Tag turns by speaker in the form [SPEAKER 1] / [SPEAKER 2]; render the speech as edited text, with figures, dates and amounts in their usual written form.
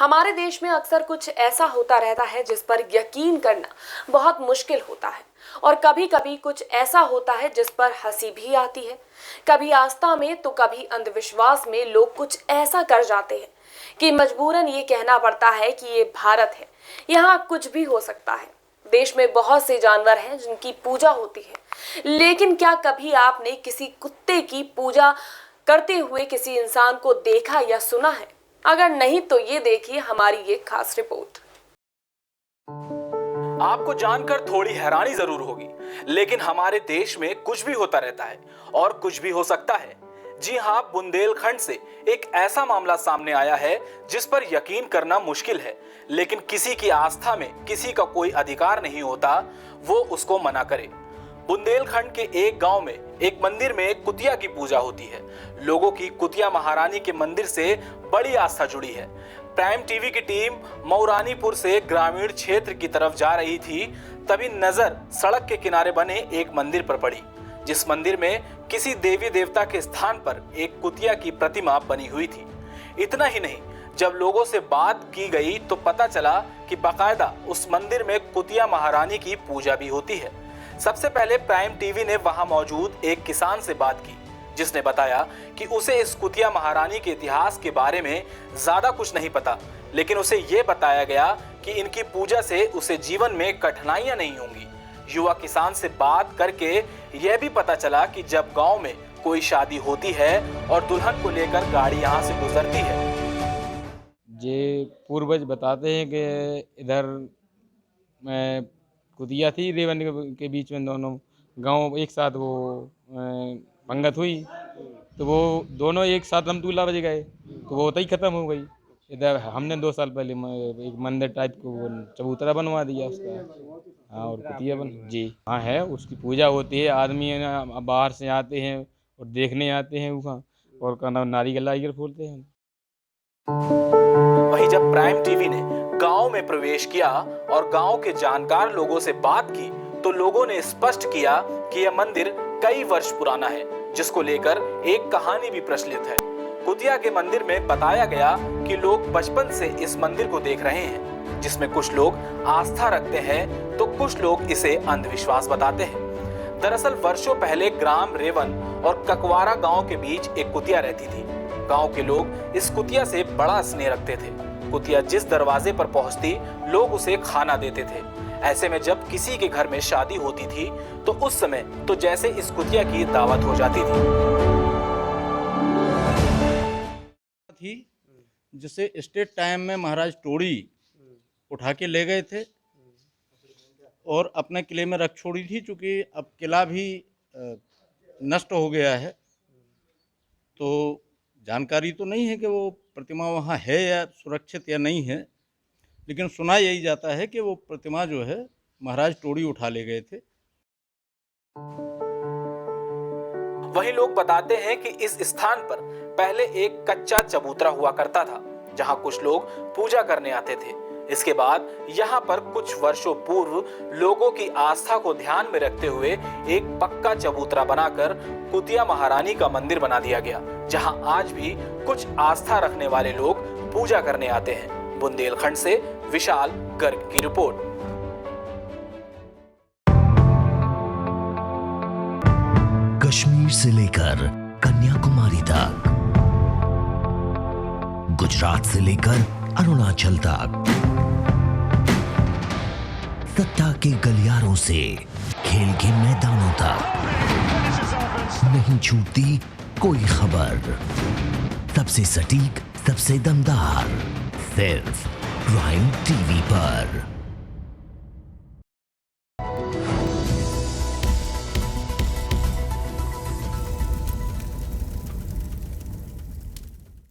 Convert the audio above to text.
[SPEAKER 1] हमारे देश में अक्सर कुछ ऐसा होता रहता है जिस पर यकीन करना बहुत मुश्किल होता है और कभी कभी कुछ ऐसा होता है जिस पर हंसी भी आती है। कभी आस्था में तो कभी अंधविश्वास में लोग कुछ ऐसा कर जाते हैं कि मजबूरन ये कहना पड़ता है कि ये भारत है, यहाँ कुछ भी हो सकता है। देश में बहुत से जानवर हैं जिनकी पूजा होती है, लेकिन क्या कभी आपने किसी कुत्ते की पूजा करते हुए किसी इंसान को देखा या सुना है? अगर नहीं तो ये देखिए हमारी ये खास रिपोर्ट।
[SPEAKER 2] आपको जानकर थोड़ी हैरानी जरूर होगी, लेकिन हमारे देश में कुछ भी होता रहता है और कुछ भी हो सकता है। जी हां, बुंदेलखंड से एक ऐसा मामला सामने आया है जिस पर यकीन करना मुश्किल है, लेकिन किसी की आस्था में किसी का कोई अधिकार नहीं होता वो उसको मना करे। बुंदेलखंड के एक गांव में एक मंदिर में कुतिया की पूजा होती है। लोगों की कुतिया महारानी के मंदिर से बड़ी आस्था जुड़ी है। प्राइम टीवी की टीम मऊरानीपुर से ग्रामीण क्षेत्र की तरफ जा रही थी, तभी नजर सड़क के किनारे बने एक मंदिर पर पड़ी, जिस मंदिर में किसी देवी देवता के स्थान पर एक कुतिया की प्रतिमा बनी हुई थी। इतना ही नहीं, जब लोगों से बात की गई तो पता चला कि बाकायदा उस मंदिर में कुतिया महारानी की पूजा भी होती है। सबसे पहले प्राइम टीवी ने वहां मौजूद एक किसान से बात की, जिसने बताया कि उसे इस कुतिया महारानी के इतिहास के बारे में ज्यादा कुछ नहीं पता, लेकिन उसे ये बताया गया कि इनकी पूजा से उसे जीवन में कठिनाइयां नहीं होंगी। युवा किसान से बात करके यह भी पता चला कि जब गांव में कोई शादी होती है और दुल्हन को लेकर गाड़ी यहाँ से गुजरती है,
[SPEAKER 3] ये पूर्वज बताते हैं कि इधर में कुतिया थी, रेवन के बीच में दोनों गांव एक साथ वो पंगत हुई, तो वो दोनों एक साथ लमतूला बज गए, तो वो होता ही ख़त्म हो गई। इधर हमने 2 साल पहले एक मंदिर टाइप को वो चबूतरा बनवा दिया उसका। हाँ, और कुतिया बन जी हाँ है, उसकी पूजा होती है। आदमी बाहर से आते हैं और देखने आते हैं वहाँ, और का नाम नारियल फोड़ते हैं।
[SPEAKER 2] वहीं जब प्राइम टीवी ने गांव में प्रवेश किया और गांव के जानकार लोगों से बात की, तो लोगों ने स्पष्ट किया कि यह मंदिर कई वर्ष पुराना है, जिसको लेकर एक कहानी भी प्रचलित है। कुतिया के मंदिर में बताया गया कि लोग बचपन से इस मंदिर को देख रहे हैं, जिसमें कुछ लोग आस्था रखते हैं तो कुछ लोग इसे अंधविश्वास बताते हैं। दरअसल वर्षों पहले ग्राम रेवन और ककवारा गांव के बीच एक कुतिया रहती थी। गांव के लोग इस कुतिया से बड़ा स्नेह रखते थे। कुतिया जिस दरवाजे पर पहुंचती, लोग उसे खाना देते थे। ऐसे में जब किसी के घर में शादी होती थी तो उस समय तो जैसे इस कुतिया की दावत हो जाती
[SPEAKER 4] थी, जिसे स्टेट टाइम में महाराज टोड़ी उठा के ले गए थे और अपने किले में रख छोड़ी थी। चूँकि अब किला भी नष्ट हो गया है, तो जानकारी तो नहीं है कि वो प्रतिमा वहाँ है या सुरक्षित या नहीं है, लेकिन सुना यही जाता है कि वो प्रतिमा जो है महाराज टोड़ी उठा ले गए थे।
[SPEAKER 2] वहीं लोग बताते हैं कि इस स्थान पर पहले एक कच्चा चबूतरा हुआ करता था, जहां कुछ लोग पूजा करने आते थे। इसके बाद यहां पर कुछ वर्षों पूर्व लोगों की आस्था को ध्यान में रखते हुए एक पक्का चबूतरा बनाकर कुतिया महारानी का मंदिर बना दिया गया, जहां आज भी कुछ आस्था रखने वाले लोग पूजा करने आते हैं। बुंदेलखंड से विशाल गर्ग की रिपोर्ट।
[SPEAKER 5] कश्मीर से लेकर कन्याकुमारी तक, गुजरात से लेकर अरुणाचल तक, सत्ता के गलियारों से खेल के मैदानों तक, नहीं छूटती कोई खबर। सबसे सटीक, सबसे दमदार, सिर्फ प्राइम टीवी पर।